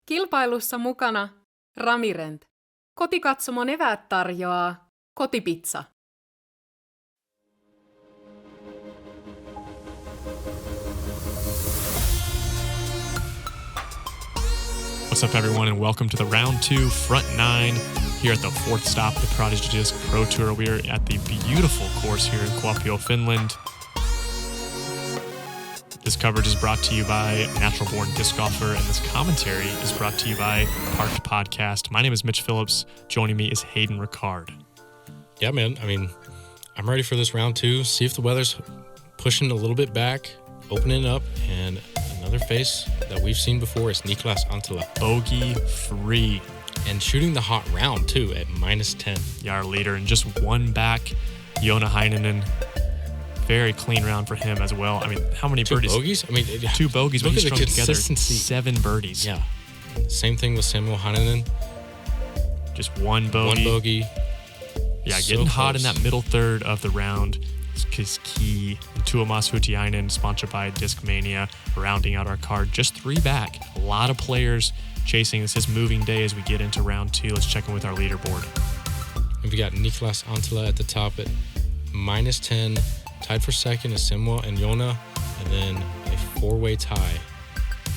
Kilpailussa mukana Ramirent. Kotikatsomon eväät tarjoaa Kotipizza. What's up, everyone, and welcome to the Round 2 Front 9 here at the fourth stop of the Prodigy Disc Pro Tour. We're at the beautiful course here in Kuopio, Finland. This coverage is brought to you by Natural Born Disc Golfer, and this commentary is brought to you by Parked Podcast. My name is Mitch Phillips. Joining me is Hayden Riccard. Yeah, man. I mean, I'm ready for this round 2. See if the weather's pushing a little bit back, opening up, and another face that we've seen before is Niklas Anttila. Bogey free. And shooting the hot round, too, at -10. Yeah, our leader, and just one back, Joona Heinänen. Very clean round for him as well. I mean, how many birdies? 2 bogeys? I mean, 2 bogeys, but he strung together consistency. 7 birdies. Yeah. Same thing with Samuel Hänninen. Just one bogey. One bogey. Yeah, So getting hot in close. that middle third of the round is key. And Tuomas Hyytiäinen, sponsored by Discmania, rounding out our card. Just 3 back. A lot of players chasing. This is moving day as we get into round 2. Let's check in with our leaderboard. And we got Niklas Anttila at the top at -10. Tied for second is Samuel and Joona. And then a 4-way tie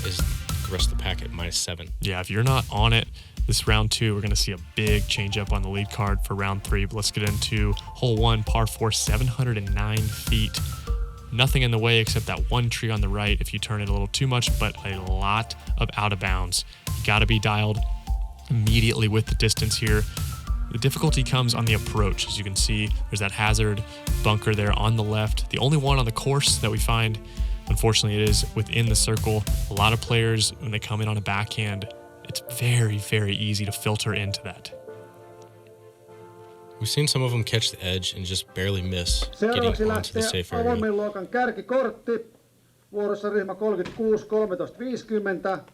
is the rest of the pack at -7. Yeah, if you're not on it, this round 2, we're going to see a big change up on the lead card for round 3. But let's get into hole 1, par 4, 709 feet. Nothing in the way except that one tree on the right if you turn it a little too much, but a lot of out of bounds. You got to be dialed immediately with the distance here. The difficulty comes on the approach. As you can see, there's that hazard bunker there on the left. The only one on the course that we find, unfortunately, it is within the circle. A lot of players, when they come in on a backhand, it's very, very easy to filter into that. We've seen some of them catch the edge and just barely miss getting onto the safe area. Avoimen luokan kärkikortti. Vuorossa ryhmä 36, 13.50.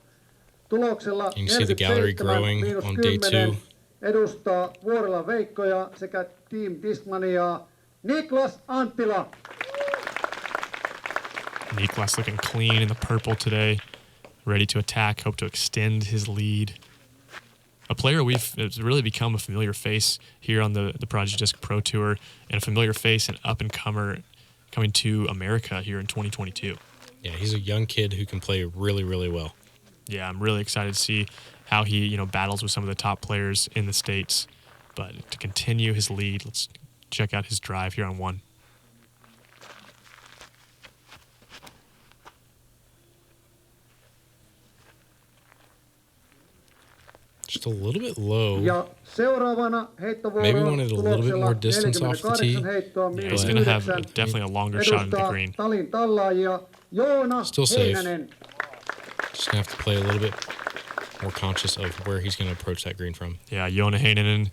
Tuloksella You can see the gallery growing on day 2. Edustaa Vuorella Veikkoja sekä Team Discmaniaa Niklas Anttila. Niklas looking clean in the purple today, ready to attack, hope to extend his lead. A player it's really become a familiar face here on the Prodigy Disc Pro Tour, and a familiar face and up-and-comer coming to America here in 2022. Yeah, he's a young kid who can play really, really well. Yeah, I'm really excited to see how he, battles with some of the top players in the States. But to continue his lead, let's check out his drive here on 1. Just a little bit low. Ja seuraavana heittovuoro. Maybe wanted a little bit more distance off the tee. Yeah, he's going to have definitely a longer shot at the green. Talin tallaajia Joona Still safe. Heinänen. Just going to have to play a little bit more conscious of where he's going to approach that green from. Yeah, Joona Heinänen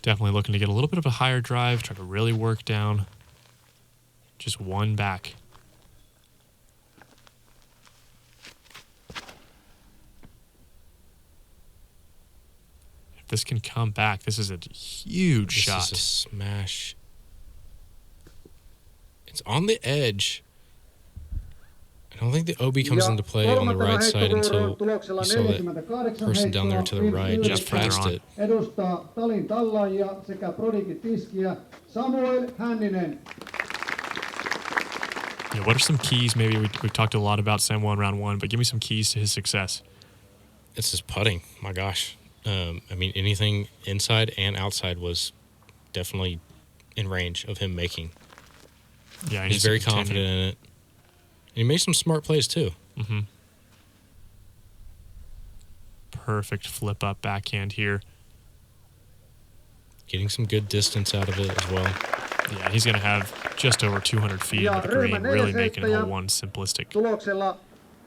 definitely looking to get a little bit of a higher drive, try to really work down. Just one back. If this can come back, this is a huge shot. This is a smash. It's on the edge. I don't think the OB comes into play on the right side until you saw that person down there to the right just passed it. Edustaa Talin tallaajia sekä Prodigy tiskiä Samuel Hänninen. Yeah, what are some keys? Maybe we've talked a lot about Samuel in round 1, but give me some keys to his success. It's his putting. My gosh. I mean, anything inside and outside was definitely in range of him making. Yeah, he's very confident in it. And he made some smart plays, too. Mm-hmm. Perfect flip-up backhand here. Getting some good distance out of it as well. Yeah, he's going to have just over 200 feet in the green, really making hole 1 simplistic. Tuloksella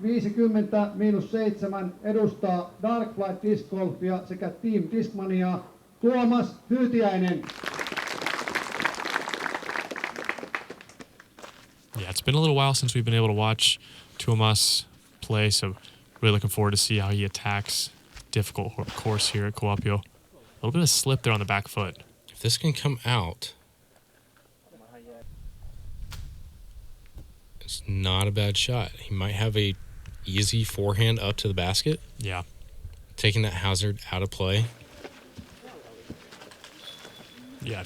50-7 edustaa Dark Flight Disc Golfia sekä Team Discmaniaa Tuomas Hyytiäinen. Yeah, it's been a little while since we've been able to watch Tuomas play, so really looking forward to see how he attacks difficult course here at Kuopio. A little bit of slip there on the back foot. If this can come out, it's not a bad shot. He might have a easy forehand up to the basket. Yeah. taking that hazard out of play. Yeah,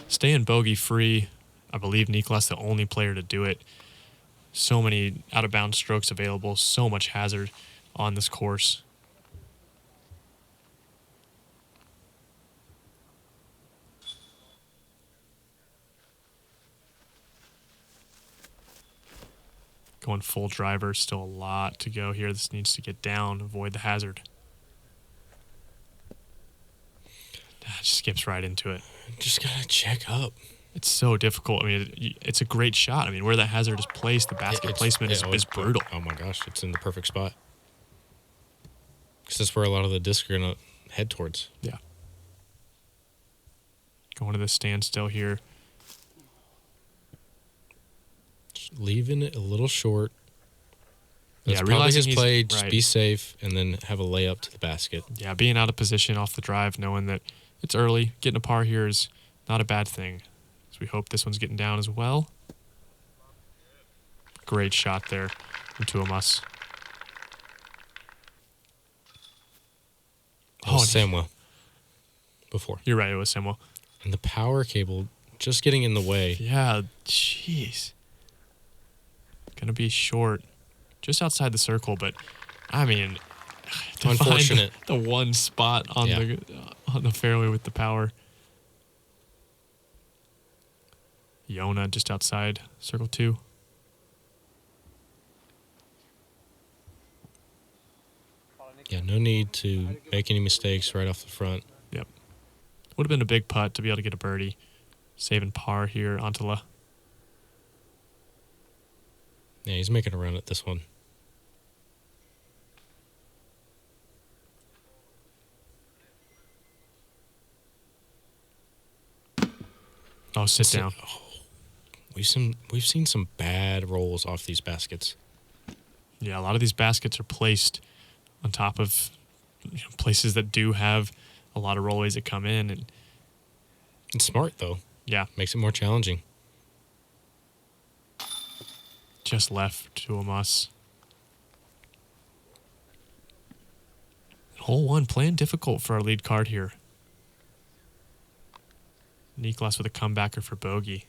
staying bogey free. I believe Niklas the only player to do it. So many out of bounds strokes available, so much hazard on this course. Going full driver, still a lot to go here. This needs to get down, avoid the hazard. Just skips right into it. Just gotta check up. It's so difficult. I mean, it's a great shot. I mean, where that hazard is placed, the basket placement is brutal. Oh my gosh, it's in the perfect spot. Because that's where a lot of the discs are going to head towards. Yeah. Going to the standstill here. Just leaving it a little short. That's Yeah, probably realizing his play. Just right. be safe and then have a layup to the basket. Yeah, being out of position off the drive, knowing that it's early, getting a par here is not a bad thing. So we hope this one's getting down as well. Great shot there from Tuomas. That was Samuel before. You're right, it was Samuel. And the power cable just getting in the way. Yeah, jeez. Gonna be short. Just outside the circle, but I mean, to unfortunate. Find the one spot on the fairway with the power. Joona just outside circle 2. Yeah, no need to make any mistakes right off the front. Yep. Would have been a big putt to be able to get a birdie. Saving par here, Anttila. Yeah, he's making a run at this one. Oh, sit down. We've seen some bad rolls off these baskets. Yeah, a lot of these baskets are placed on top of places that do have a lot of rollways that come in, and It's smart though. yeah, Makes it more challenging. just left Tuomas. Hole 1 playing difficult for our lead card here. Niklas with a comebacker for bogey.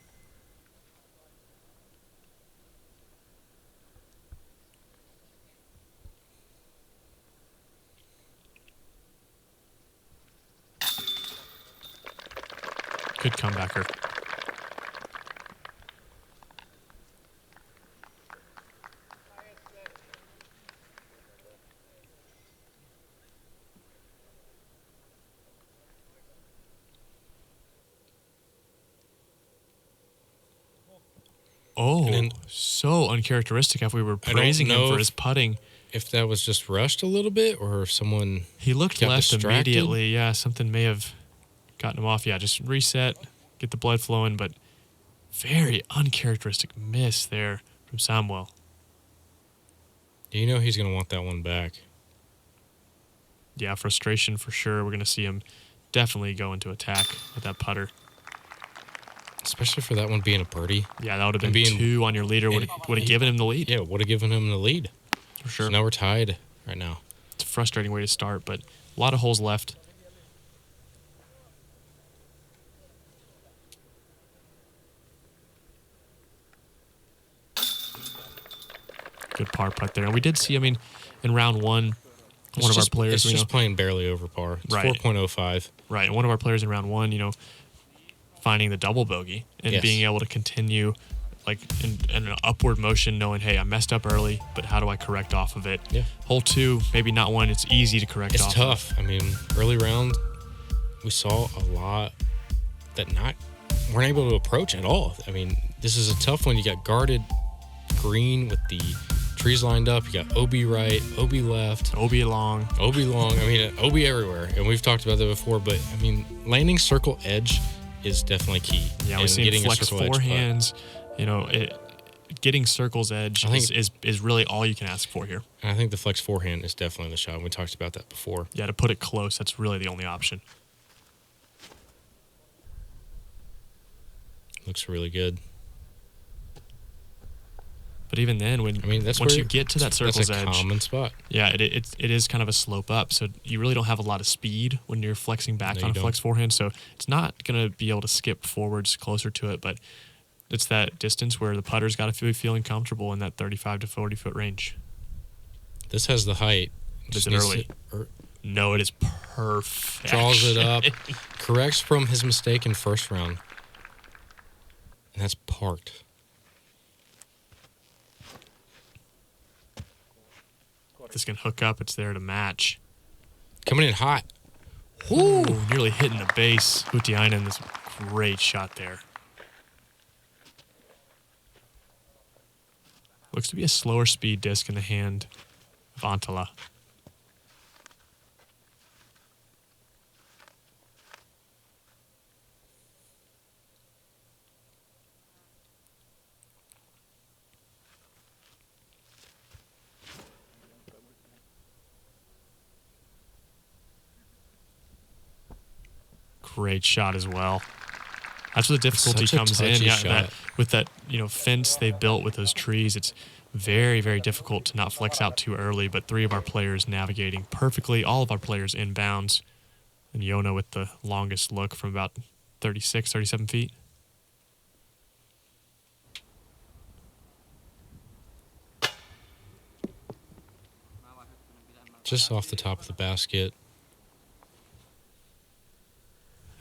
Good comebacker. Oh, so uncharacteristic if we were praising him for his putting. If that was just rushed a little bit or if someone He looked got left distracted. immediately. Yeah, something may have gotten him off. Yeah, just reset, get the blood flowing, but very uncharacteristic miss there from Samuel. You know he's going to want that one back. Yeah, frustration for sure. We're going to see him definitely go into attack with that putter. Especially for that one being a birdie. Yeah, that would have been being- 2 on your leader. Would have given him the lead. Yeah, would have given him the lead. For sure. So now we're tied right now. It's a frustrating way to start, but a lot of holes left. Good par putt there. And we did see, in round 1, one of our players... It's just playing barely over par. It's Right. 4.05. Right, and one of our players in round 1, finding the double bogey and Yes. being able to continue in an upward motion, knowing, hey, I messed up early, but how do I correct off of it? Yeah. Hole 2, maybe not one. It's easy to correct It's off tough. Early round, we saw a lot that weren't able to approach at all. This is a tough one. You got guarded green with the trees lined up. You got OB right, OB left, OB long. OB long. OB everywhere. And we've talked about that before, but landing circle edge is definitely key. Yeah, we're And seeing getting a flex circle edge putt. forehands. Getting circle's edge I think- is really all you can ask for here. And I think the flex forehand is definitely the shot. We talked about that before. Yeah, to put it close, that's really the only option. Looks really good. But even then, that's once where you get to that circle's that's a edge, common spot. yeah, it is kind of a slope up. So you really don't have a lot of speed when you're flexing back No, on you a flex forehand. So it's not going to be able to skip forwards closer to it. But it's that distance where the putter's got to be feeling comfortable in that 35 to 40 foot range. This has the height. Is Just it needs early? No, it is perfect. Draws it up. Corrects from his mistake in first round. And that's parked. This can hook up. It's there to match. Coming in hot. Ooh, nearly hitting the base. Hyytiäinen, this great shot there. Looks to be a slower speed disc in the hand of Anttila. Great shot as well. That's where the difficulty Such a comes in. touchy Yeah, shot. with that fence they've built with those trees, it's very, very difficult to not flex out too early. But 3 of our players navigating perfectly. All of our players inbounds, and Joona with the longest look from about 36, 37 feet. Just off the top of the basket.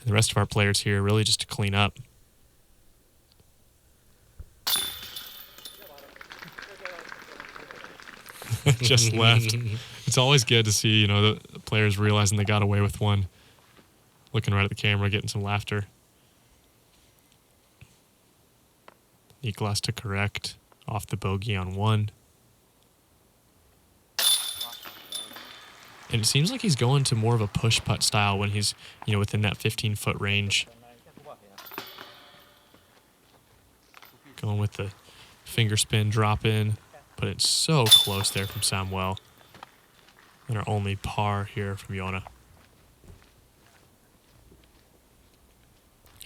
And the rest of our players here really just to clean up. Just left. It's always good to see, the players realizing they got away with one. Looking right at the camera, getting some laughter. Niklas to correct off the bogey on 1. And it seems like he's going to more of a push putt style when he's, within that 15-foot range. Going with the finger spin drop in, but it's so close there from Samuel. And our only par here from Joona.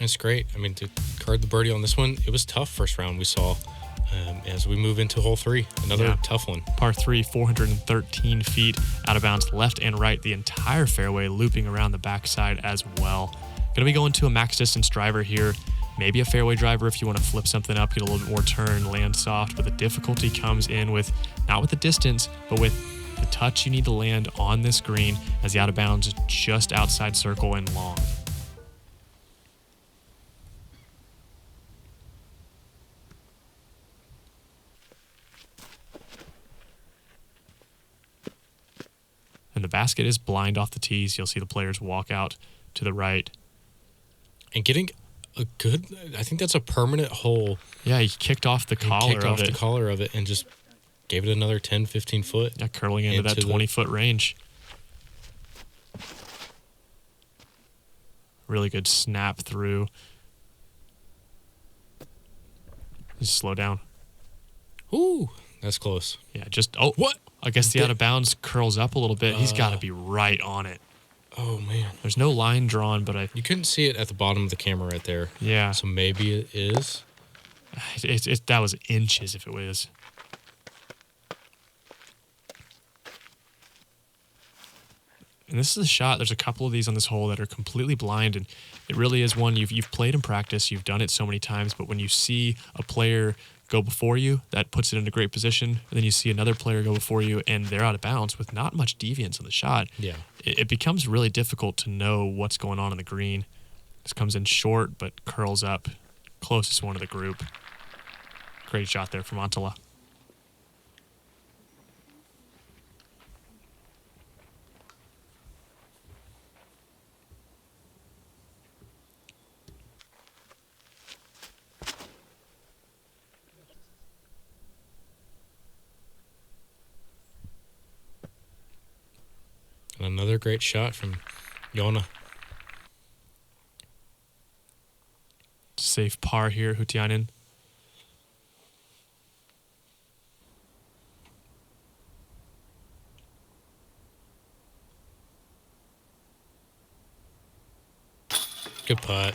It's great. To card the birdie on this one, it was tough first round we saw. As we move into hole 3, another tough one. Par 3, 413 feet out of bounds left and right, the entire fairway looping around the backside as well. Going to be going to a max distance driver here. Maybe a fairway driver if you want to flip something up, get a little bit more turn, land soft, but the difficulty comes in with, not with the distance, but with the touch you need to land on this green as the out of bounds is just outside circle and long. And the basket is blind off the tees. You'll see the players walk out to the right. And getting a good, I think that's a permanent hole. Yeah, he kicked off the collar of it. The collar of it and just gave it another 10, 15 foot. Yeah, curling into that 20-foot range. Really good snap through. Just slow down. Ooh, that's close. Yeah, what? I guess the out of bounds curls up a little bit. He's got to be right on it. Oh, man. There's no line drawn, but You couldn't see it at the bottom of the camera right there. Yeah. So maybe it is. That was inches if it was. And this is a shot. There's a couple of these on this hole that are completely blind, and it really is one you've played in practice. You've done it so many times, but when you see a player go before you, that puts it in a great position. And then you see another player go before you, and they're out of bounds with not much deviance on the shot. Yeah. It becomes really difficult to know what's going on in the green. This comes in short, but curls up. Closest one of the group. Great shot there from Anttila. And another great shot from Joona. Safe par here, Hyytiäinen. Good putt.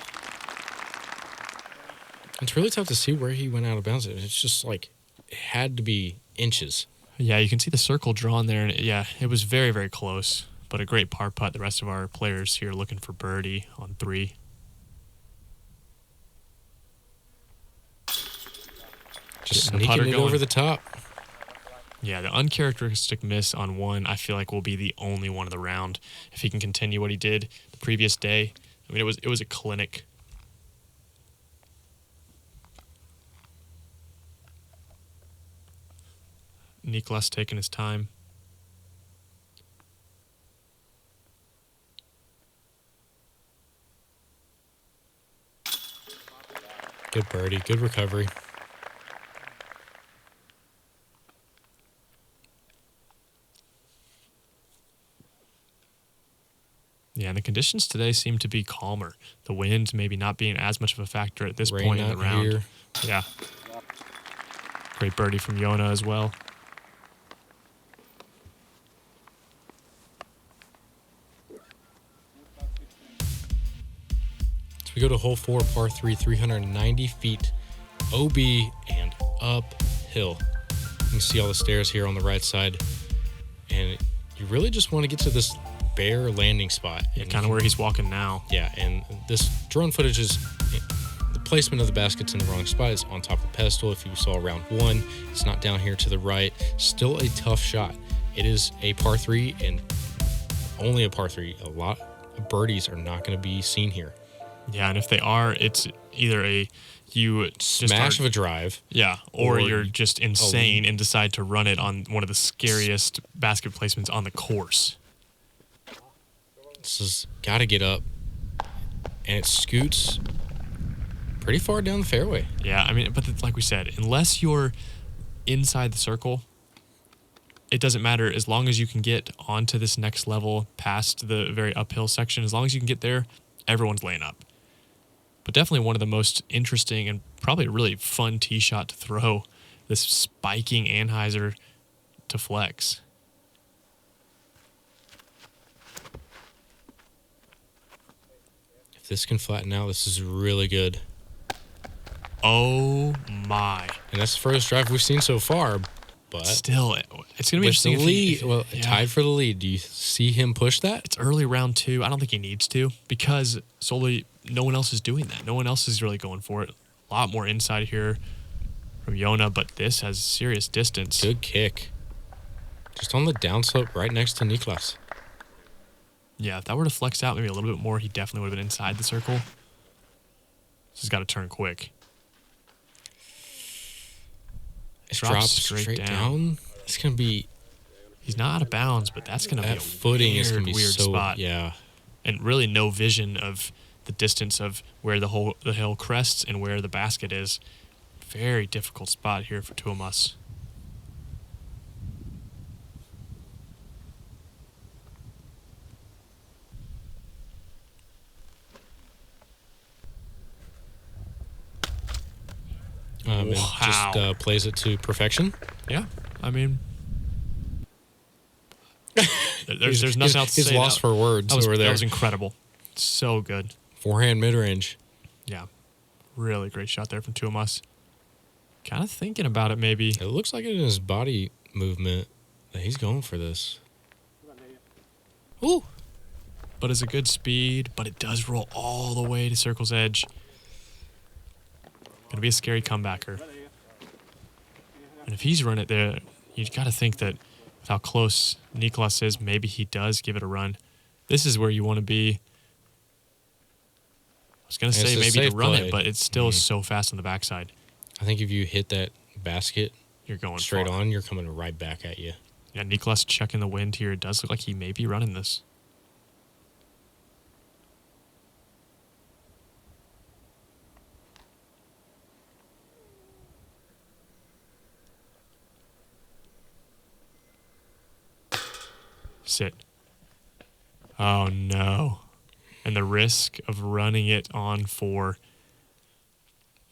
It's really tough to see where he went out of bounds. It's just like it had to be inches. Yeah, you can see the circle drawn there, and it was very, very close. But a great par putt. The rest of our players here looking for birdie on 3. Just sneaking it over the top. Yeah, the uncharacteristic miss on 1, I feel like will be the only one of the round. If he can continue what he did the previous day. I mean, it was a clinic. Niklas taking his time. Good birdie, good recovery. Yeah, and the conditions today seem to be calmer. The wind maybe not being as much of a factor at this Rain point in the not round. here. Yeah. Great birdie from Joona as well. So we go to hole 4, par 3, 390 feet, OB and uphill. You can see all the stairs here on the right side. And you really just want to get to this bare landing spot. Yeah, kind of where he's walking now. Yeah, and this drone footage is the placement of the basket's in the wrong spot. It's on top of the pedestal. If you saw round 1, it's not down here to the right. Still a tough shot. It is a par 3 and only a par 3. A lot of birdies are not going to be seen here. Yeah, and if they are, it's either you Smash of a drive. Yeah, or or you're just insane and decide to run it on one of the scariest basket placements on the course. This has got to get up, and it scoots pretty far down the fairway. Yeah, I mean, but like we said, unless you're inside the circle, it doesn't matter. As long as you can get onto this next level past the very uphill section, as long as you can get there, everyone's laying up. But definitely one of the most interesting and probably a really fun tee shot to throw, this spiking Anheuser to flex. If this can flatten out, this is really good. Oh my. And that's the furthest drive we've seen so far. But still, it's going to be with the interesting. lead, tied for the lead. Do you see him push that? It's early round 2. I don't think he needs to because solely no one else is doing that. No one else is really going for it. A lot more inside here from Joona, but this has serious distance. Good kick. Just on the downslope right next to Niklas. Yeah, if that were to flex out maybe a little bit more, he definitely would have been inside the circle. This has got to turn quick. It drops straight down. It's going to be... He's not out of bounds, but that's going to be a footing weird, is going to be weird so, spot. Yeah. And really no vision of the distance of where the hill crests and where the basket is. Very difficult spot here for Tuomas. And just plays it to perfection. Yeah, I mean, there's nothing else to say. He's lost for words over there. That was incredible. So good. Forehand mid-range. Yeah, really great shot there from Tuomas. Kind of thinking about it, maybe. It looks like it in his body movement that he's going for this. Ooh. But it's a good speed, but it does roll all the way to circle's edge. Gonna be a scary comebacker. And if he's run it there, you got to think that with how close Niklas is, maybe he does give it a run. This is where you want to be. I was gonna say maybe to run it, but it's still so fast on the backside. I think if you hit that basket, you're going straight far. on. You're coming right back at you. Yeah, Niklas checking the wind here. It does look like he may be running this. Sit. Oh no. And the risk of running it on 4.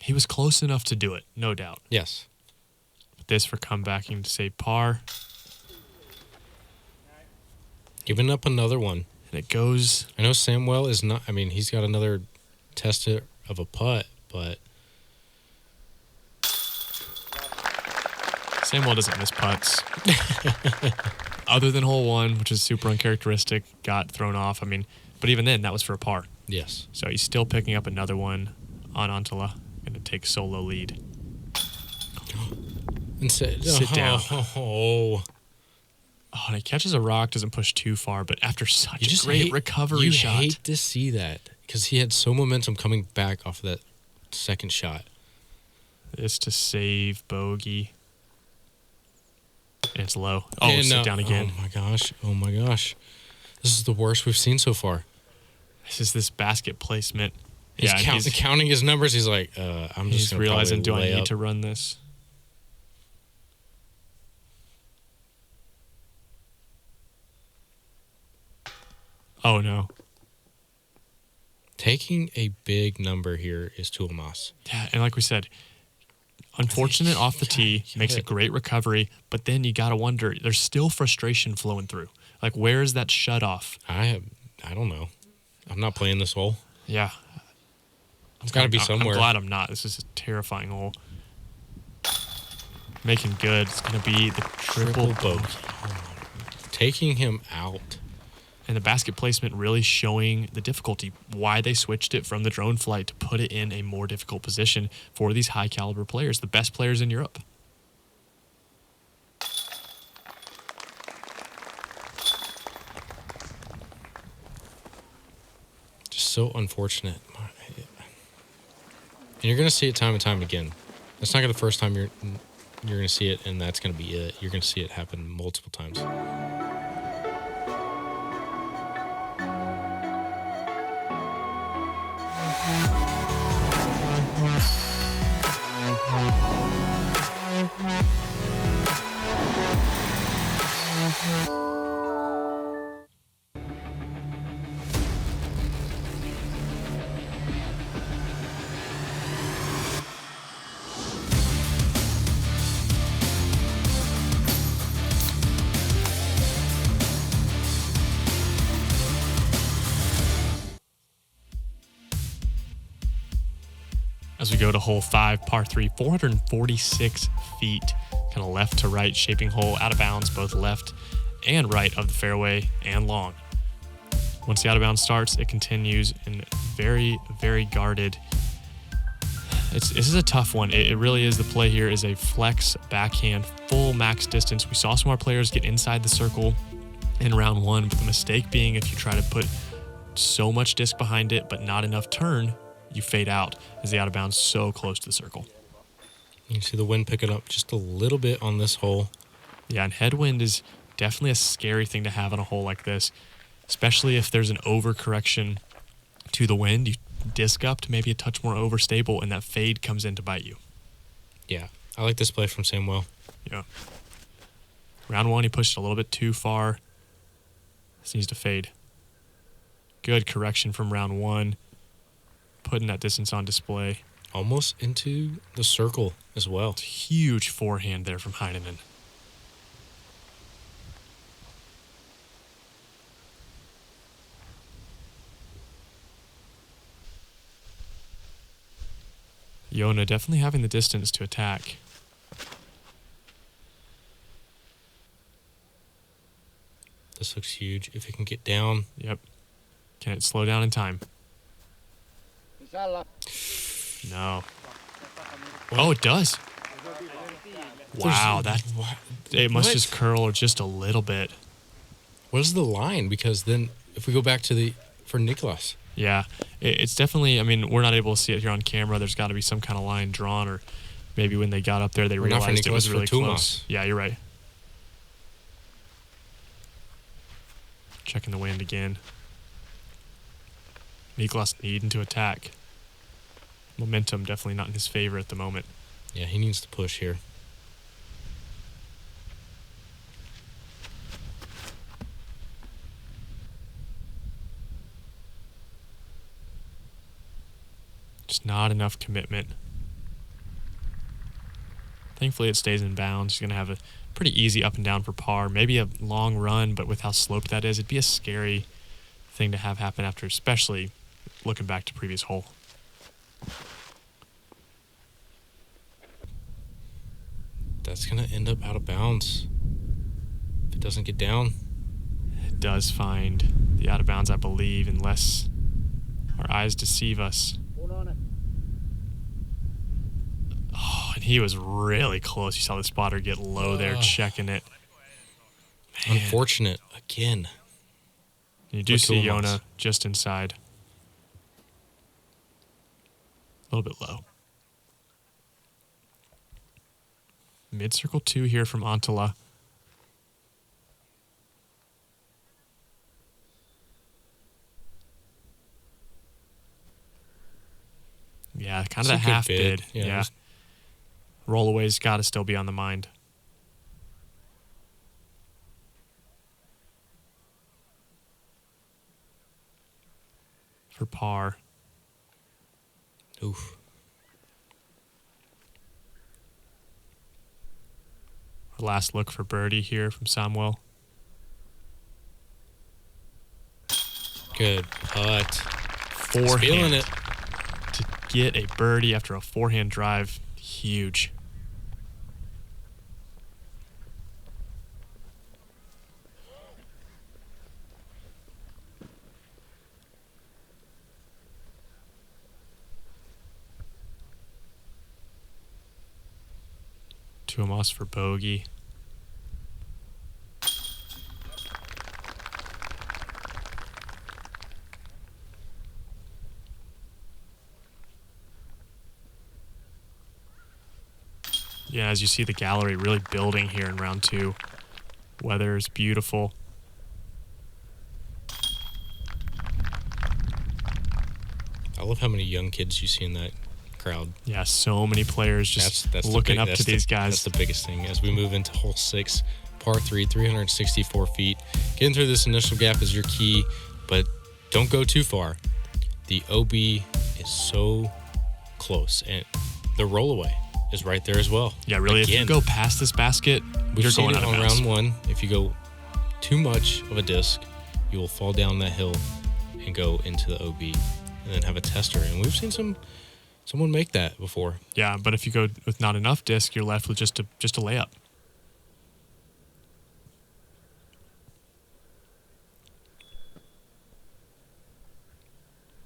He was close enough to do it, no doubt. Yes. But this for comebacking to say par. Giving up another one. And it goes. I know Samuel is not, I mean, he's got another test of a putt, but Samuel doesn't miss putts. Other than hole 1, which is super uncharacteristic, got thrown off. I mean, but even then, that was for a par. Yes. So he's still picking up another one on Anttila. Going to take solo lead. And sit down. Oh. Oh, and he catches a rock, doesn't push too far, but after such a great recovery shot. You hate to see that because he had so momentum coming back off of that second shot. This to save bogey. And it's low. Oh, And sit down again. Oh my gosh. This is the worst we've seen so far. This is this basket placement. He's counting his numbers. He's like, I'm just gonna realizing, do I lay need up. to run this? Oh, no. Taking a big number here is Tuomas. Yeah, and like we said, unfortunate off the tee, makes a great recovery, but then you got to wonder, there's still frustration flowing through. Like, where is that shut off? I don't know. I'm not playing this hole. Yeah. It's got to be somewhere. I'm glad I'm not. This is a terrifying hole. Making good. It's going to be the triple bogey. Taking him out. And the basket placement really showing the difficulty, why they switched it from the drone flight to put it in a more difficult position for these high caliber players, the best players in Europe. Just so unfortunate. And you're going to see it time and time again. That's not going to be the first time you're going to see it, and that's going to be it. You're going to see it happen multiple times. As we go to hole 5, par 3, 446 feet, kind of left to right shaping hole, out of bounds, both left and right of the fairway and long. Once the out of bounds starts, it continues in very, very guarded. This is a tough one. It really is. The play here is a flex backhand, full max distance. We saw some more players get inside the circle in round 1, but the mistake being if you try to put so much disc behind it, but not enough turn, you fade out as the out of bounds so close to the circle. You can see the wind picking up just a little bit on this hole. Yeah, and headwind is definitely a scary thing to have on a hole like this, especially if there's an overcorrection to the wind. You disc up to maybe a touch more overstable, and that fade comes in to bite you. Yeah, I like this play from Samuel. Yeah. Round 1, he pushed a little bit too far. This needs to fade. Good correction from round 1. Putting that distance on display. Almost into the circle as well. Huge forehand there from Hänninen. Joona definitely having the distance to attack. This looks huge. If it can get down. Yep. Can it slow down in time? No. Oh, it does. Wow, it must just curl just a little bit. What is the line? Because then if we go back to for Niklas. Yeah, it's definitely, I mean, we're not able to see it here on camera. There's got to be some kind of line drawn, or maybe when they got up there, they realized it was really close. Yeah, you're right. Checking the wind again. Niklas needing to attack. Momentum definitely not in his favor at the moment. Yeah, he needs to push here. Just not enough commitment. Thankfully, it stays in bounds. He's going to have a pretty easy up and down for par. Maybe a long run, but with how sloped that is, it'd be a scary thing to have happen after, especially looking back to previous hole. That's going to end up out of bounds. If it doesn't get down. It does find the out of bounds, I believe, unless our eyes deceive us. Oh, and he was really close. You saw the spotter get low there, checking it. Man. Unfortunate again. You do see Joona just inside. A little bit low. Mid-circle 2 here from Anttila. Yeah, kind of a half bid. Yeah. Rollaway's got to still be on the mind. For par. Oof. Our last look for birdie here from Samuel. Good putt. Forehand. Feeling it. To get a birdie after a forehand drive, huge. Tuomas for bogey. Yeah, as you see the gallery really building here in round 2. Weather is beautiful. I love how many young kids you see in that crowd. Yeah, so many players just that's looking up to these guys. That's the biggest thing. As we move into hole 6, par 3, 364 feet. Getting through this initial gap is your key, but don't go too far. The OB is so close, and the rollaway is right there as well. Yeah, really, Again, if you go past this basket, you're going out of on bounds. round 1. If you go too much of a disc, you will fall down that hill and go into the OB and then have a tester. And we've seen someone make that before. Yeah, but if you go with not enough disc, you're left with just a layup.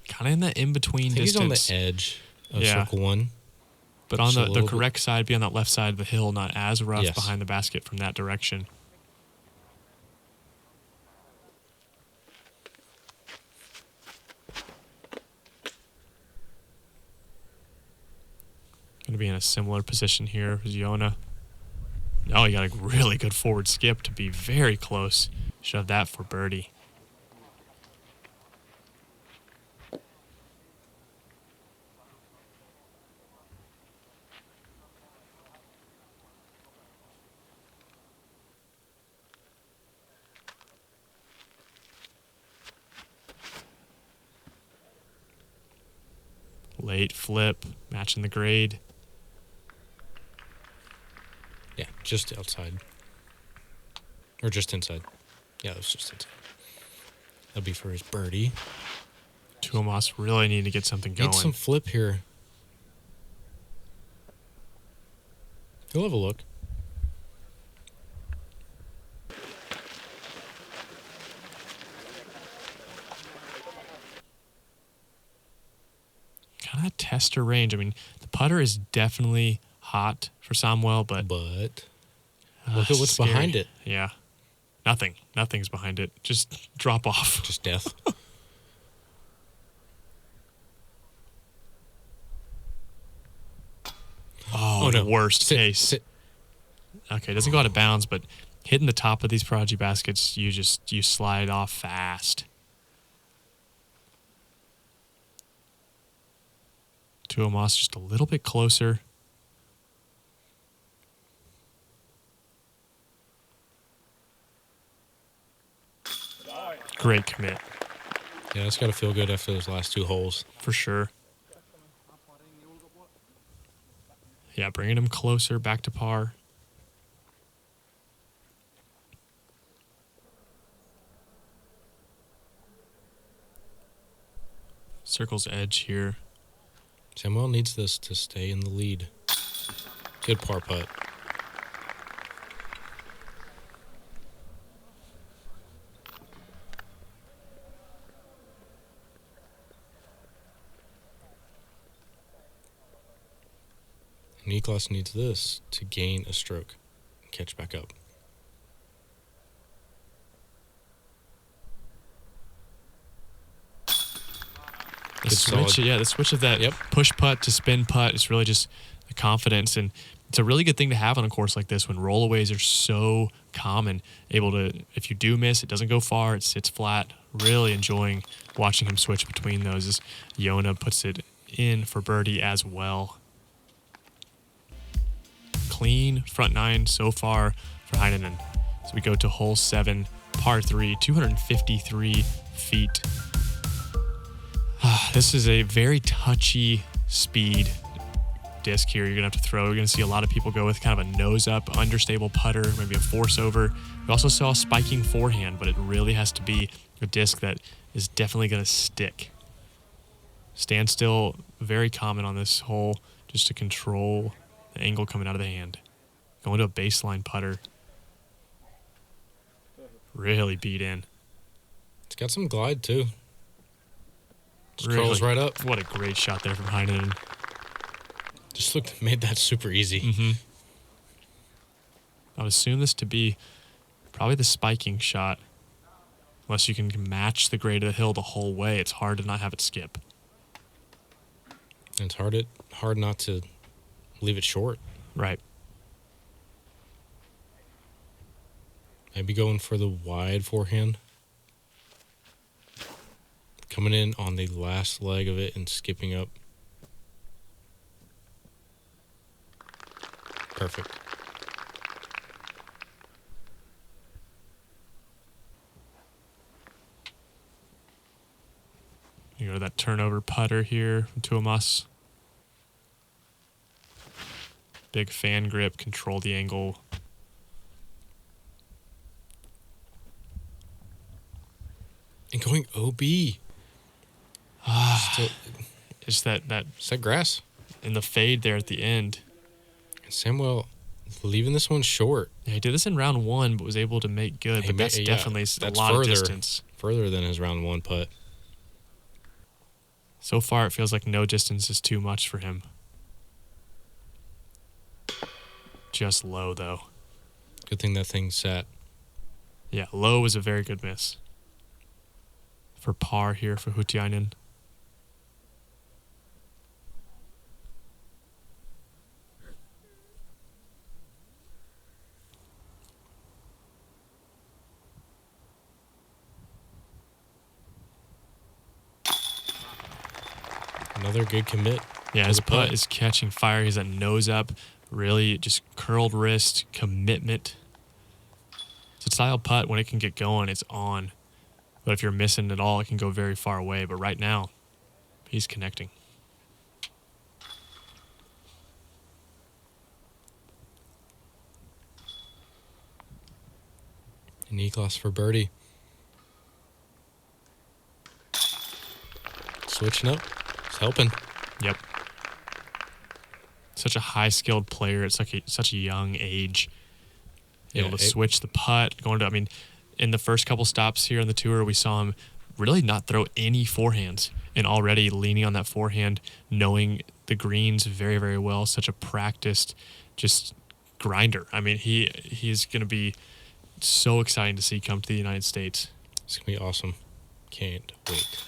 Kind of in that in-between distance. He's on the edge of circle 1. But on the correct side, be on that left side of the hill, not as rough behind the basket from that direction. Going to be in a similar position here as Joona. Oh, he got a really good forward skip to be very close. Should have that for birdie. Late flip, matching the grade. Yeah, just outside. Or just inside. Yeah, it was just inside. That'll be for his birdie. Tuomas really need to get something going. Need some flip here. He'll have a look. Kind of tester range. I mean, the putter is definitely hot for Samuel, but look at what's scary. behind it. Yeah. Nothing's behind it. Just drop off. Just death. Oh, no. Worst case. Sit. Okay, it doesn't go out of bounds, but hitting the top of these Prodigy baskets, you slide off fast. Tuomas just a little bit closer. Great commit. Yeah, it's got to feel good after those last 2 holes. For sure. Yeah, bringing him closer, back to par. Circle's edge here. Samuel needs this to stay in the lead. Good par putt. Niklas needs this to gain a stroke. Catch back up. The switch of that push putt to spin putt is really just the confidence, and it's a really good thing to have on a course like this when rollaways are so common. Able to, if you do miss, it doesn't go far, it sits flat. Really enjoying watching him switch between those as Joona puts it in for birdie as well. Clean front nine so far for Hänninen. So we go to hole 7, par 3, 253 feet. This is a very touchy speed disc here you're going to have to throw. You're going to see a lot of people go with kind of a nose-up, understable putter, maybe a force-over. We also saw a spiking forehand, but it really has to be a disc that is definitely going to stick. Standstill, very common on this hole, just to control the angle coming out of the hand. Going to a baseline putter. Really beat in. It's got some glide, too. Just Really, curls right up. What a great shot there from Hänninen. Just made that super easy. Mm-hmm. I would assume this to be probably the spiking shot. Unless you can match the grade of the hill the whole way, it's hard to not have it skip. And it's hard not to leave it short. Right. Maybe going for the wide forehand. Coming in on the last leg of it and skipping up. Perfect. You go to that turnover putter here from Tuomas. Big fan grip, control the angle. And going OB. Still, Just that is that grass? in the fade there at the end. Samuel leaving this one short. Yeah, he did this in round 1, but was able to make good. But that's definitely a lot of distance. Further than his round 1 putt. So far, it feels like no distance is too much for him. Just low, though. Good thing that thing sat. Yeah, low was a very good miss. For par here for Hyytiäinen. Another good commit. Yeah, his putt is catching fire. He's at nose up. Really just curled wrist, commitment. It's a style putt. When it can get going, it's on. But if you're missing it all, it can go very far away. But right now, he's connecting. And Niklas for birdie. Switching up. It's helping. Yep. Such a high-skilled player at such a young age. Able to switch the putt. In the first couple stops here on the tour, we saw him really not throw any forehands. And already leaning on that forehand, knowing the greens very, very well. Such a practiced, just grinder. I mean, he's going to be so exciting to see come to the United States. It's going to be awesome. Can't wait.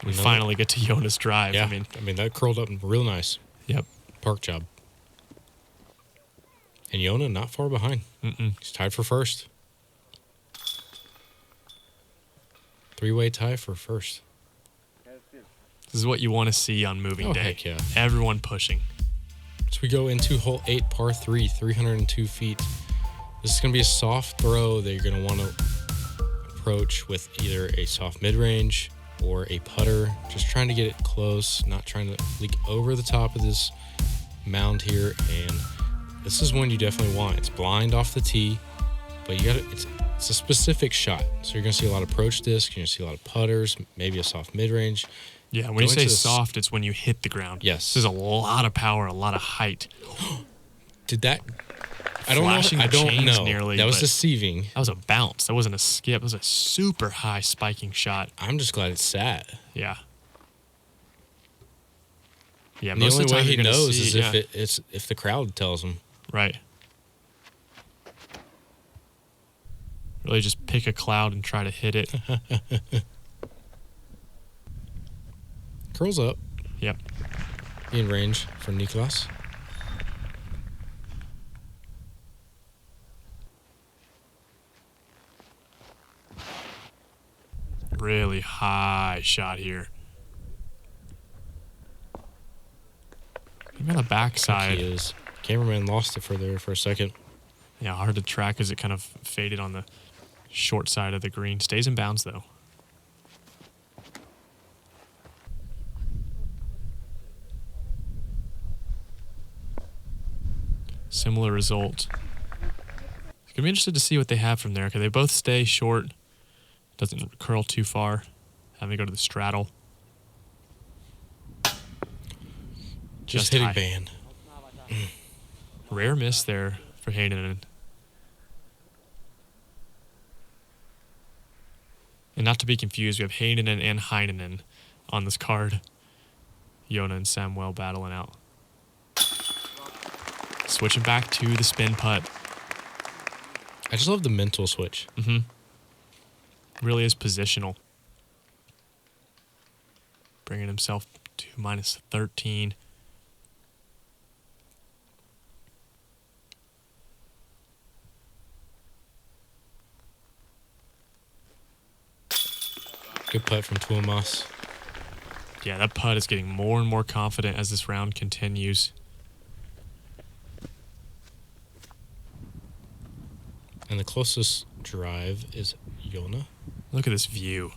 We finally get to Joona's drive. Yeah, I mean that curled up real nice. Yep. Park job. And Joona not far behind. He's tied for first. 3-way tie for first. This is what you want to see on moving day. Heck yeah. Everyone pushing. So we go into hole 8, par 3, 302 feet. This is going to be a soft throw that you're going to want to approach with either a soft mid-range or a putter. Just trying to get it close, not trying to leak over the top of this mound here. And this is one you definitely want. It's blind off the tee, but it's a specific shot. So you're going to see a lot of approach discs. You're going to see a lot of putters, maybe a soft mid-range. Yeah, when you say soft, it's when you hit the ground. Yes. There's a lot of power, a lot of height. Did that... I don't know. Nearly, that was deceiving. That was a bounce. That wasn't a skip. It was a super high spiking shot. I'm just glad it sat. Yeah. Yeah, And the most only of the way time he you're gonna knows see, is if the crowd tells him. Right. Really just pick a cloud and try to hit it. Curls up. Yep. In range for Niklas. Really high shot here. Maybe on the He backside. is. Cameraman lost it for there for a second. Yeah, hard to track as it kind of faded on the short side of the green. Stays in bounds though. Similar result. It's gonna be interested to see what they have from there because they both stay short. Doesn't curl too far. Having to go to the straddle. Just Just hitting high. band. Rare miss there for Hänninen. And not to be confused, we have Hänninen and Heinänen on this card. Joona and Samuel battling out. Switching back to the spin putt. I just love the mental switch. Really is positional. Bringing himself to minus 13. Good putt from Tuomas. Yeah, that putt is getting more and more confident as this round continues. And the closest drive is Joona. Look at this view.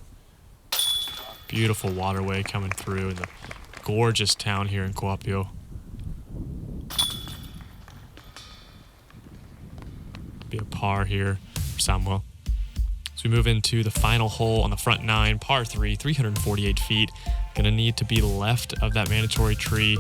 Beautiful waterway coming through in the gorgeous town here in Kuopio. Be a par here for Samuel. So we move into the final hole on the front nine, par 3, 348 feet. Gonna need to be left of that mandatory tree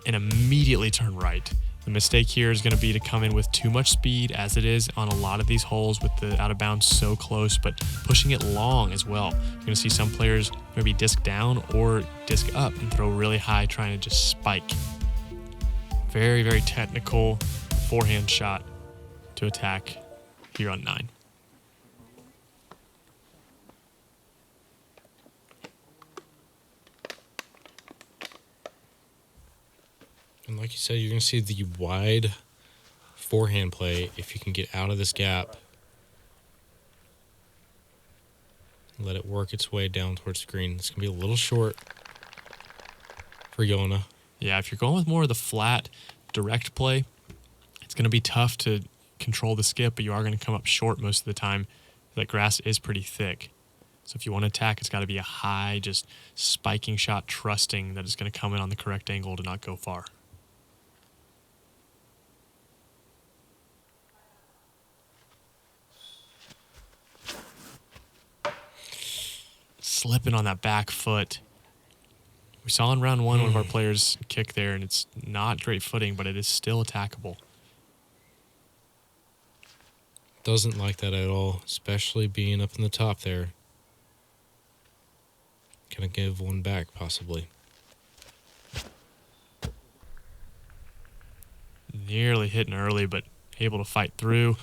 and immediately turn right. The mistake here is going to be to come in with too much speed, as it is on a lot of these holes with the out of bounds so close, but pushing it long as well. You're going to see some players maybe disc down or disc up and throw really high, trying to just spike. Very, very technical forehand shot to attack here on 9. And like you said, you're going to see the wide forehand play if you can get out of this gap. Let it work its way down towards the green. It's going to be a little short for Joona. Yeah, if you're going with more of the flat, direct play, it's going to be tough to control the skip, but you are going to come up short most of the time. That grass is pretty thick. So if you want to attack, it's got to be a high, just spiking shot, trusting that it's going to come in on the correct angle to not go far. Slipping on that back foot. We saw in round 1 one of our players kick there, and it's not great footing, but it is still attackable. Doesn't like that at all, especially being up in the top there. Gonna give one back, possibly. Nearly hitting early, but able to fight through.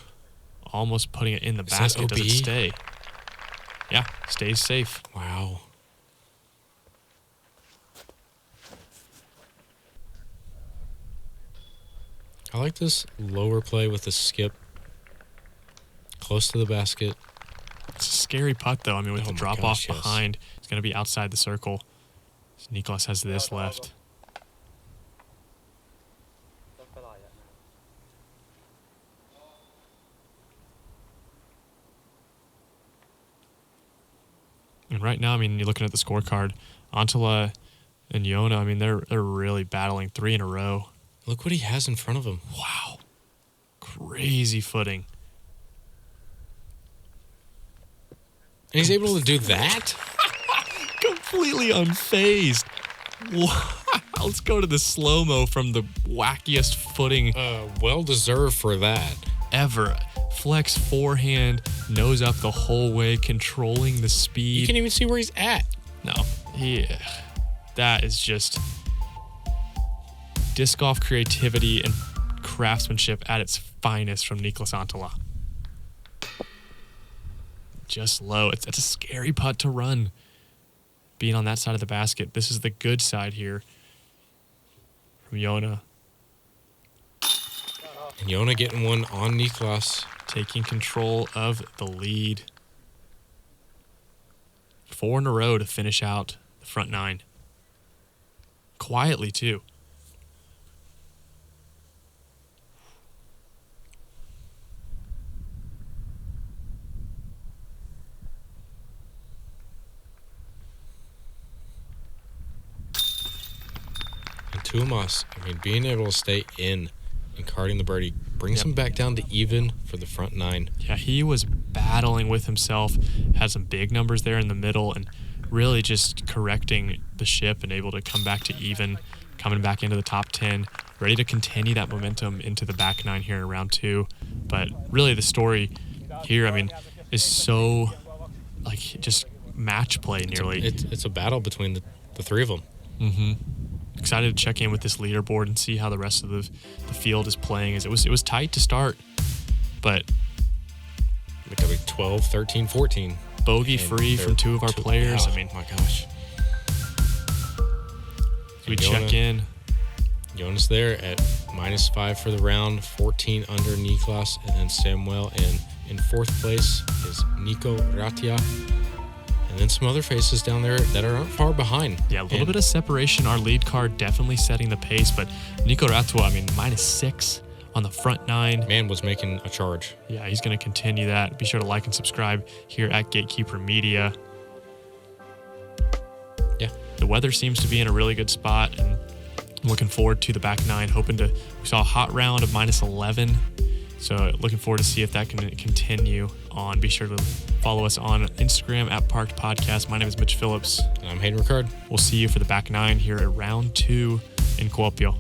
Almost putting it in the Is that basket. OB? Does it stay? Yeah, stays safe. Wow. I like this lower play with the skip close to the basket. It's a scary putt, though. I mean, with Oh the my drop gosh, off yes. behind, it's going to be outside the circle. So Niklas has this left. And right now, I mean, you're looking at the scorecard. Anttila and Joona, I mean, they're really battling 3 in a row. Look what he has in front of him. Wow. Crazy footing. And he's able to do that? Completely unfazed. Wow. Let's go to the slow-mo from the wackiest footing Well deserved for that. ever. Flex forehand, nose up the whole way, controlling the speed. You can't even see where he's at. No, that is just disc golf creativity and craftsmanship at its finest from Niklas Anttila. Just low. It's a scary putt to run. Being on that side of the basket. This is the good side here from Joona. And Joona getting one on Niklas. Taking control of the lead. 4 in a row to finish out the front 9. Quietly, too. And Tuomas, being able to stay in and carding the birdie brings him back down to even for the front 9. Yeah, he was battling with himself, had some big numbers there in the middle, and really just correcting the ship and able to come back to even, coming back into the top 10, ready to continue that momentum into the back 9 here in round 2. But really the story here, is so, just match play nearly. It's a battle between the three of them. Mm-hmm. Excited to check in with this leaderboard and see how the rest of the field is playing. As it was tight to start, but It could be 12, 13, 14. Bogey free from 2 of our players. Oh, my gosh. We check in. Joona's there at -5 for the round, 14 under Niklas, and then Samuel. And in 4th place is Nico Ratia. And then some other faces down there that aren't far behind. Yeah, a little bit of separation. Our lead card definitely setting the pace, but Nico Ratua, -6 on the front 9. Man was making a charge. Yeah, he's going to continue that. Be sure to like and subscribe here at Gatekeeper Media. Yeah. The weather seems to be in a really good spot, and I'm looking forward to the back 9. We saw a hot round of -11. So looking forward to see if that can continue on. Be sure to follow us on Instagram at Parked Podcast. My name is Mitch Phillips. And I'm Hayden Riccard. We'll see you for the back 9 here at round 2 in Kuopio.